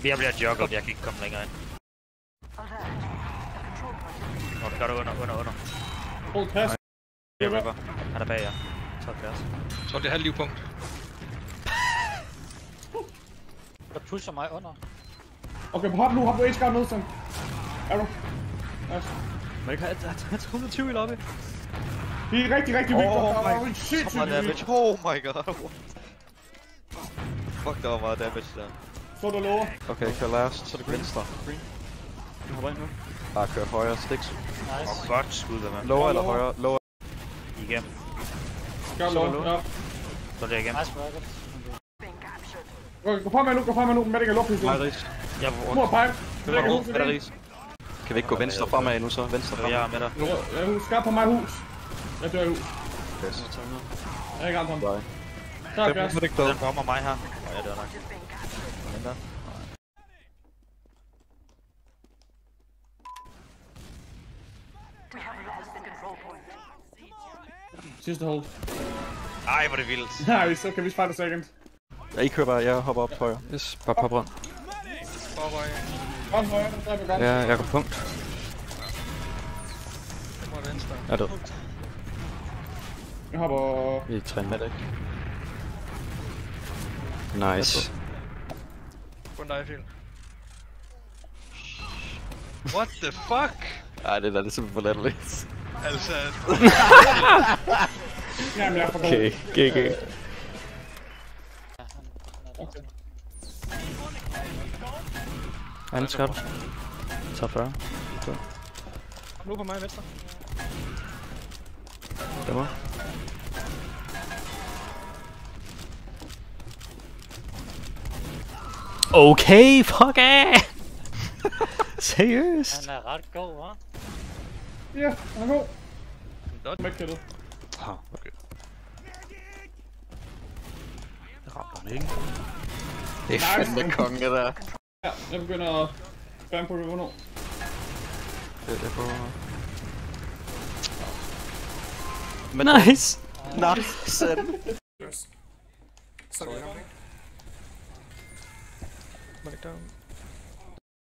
Jeg bliver jogget, jeg kan ikke komme længere ind. Nå, det gør du under. Hold pass. Jeg ripper. Han er bag jer. Så pass. Så er det halv livpunkt. Der pusher mig under. Okay, hop nu, hop nu, H-guard ned, sådan. Arrow. Nice. Men jeg kan have 120 i lobby. Vi er rigtig vigtigt. Der er jo en sindssygt damage. Oh my god. Fuck, der var meget damage der. Så der lover. Okay, kør last. Så er det venstre. Green. Jeg hopper ind nu. Bare kør højre, sticks. Nice. Godt skud, der mand. Lower eller højre? Lower. Igennem. Gør lover, ja. Så er det igen. Nice work. Okay, gå frem med nu. Medic er lukket. Nej, Ries. Jeg Nu er pipe. Medic er hus. Hvad er Ries? Kan vi ikke gå venstre fremad nu så? Venstre fremad. Jeg er med dig. Jeg skab på mig hus. Jeg dør i hus. Yes. Jeg har ikke ramt ham. Bye. Tak, gas. Den kommer mig her. Ja, det er nok. Venter. Sidste hold. Ej, hvor er det vildt. Nice, okay, vi spejder second. I kører bare, jeg hopper op højre. Yes, bare pop rund. Kom højre, den dræber godt. Ja, jeg går punkt. Det må venstre. Jeg er død. Jeg hopper... Vi træner med det. Nice. Kun dig, Phil. What the fuck? Ej, det er da simpelthen for latterligt. Altså... Jamen, jeg er for god. Okay, GG. Okay. Han skal du. Top 40. Kom nu på mig venstre. Det var. Okay, fuck af! Seriøst? Han er ret god, hva'? Ja, han er god. Dot. Med kittet. Okay. Det rammer han ikke. Det er fandme konge der. Ja, jeg begynder at spamme på river nu. Det er på... Nice! Nice!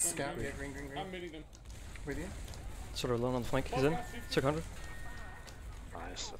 Scout, yeah, green. I'm meeting them. With you? So they're alone on the flank. He's in. 600. Nice.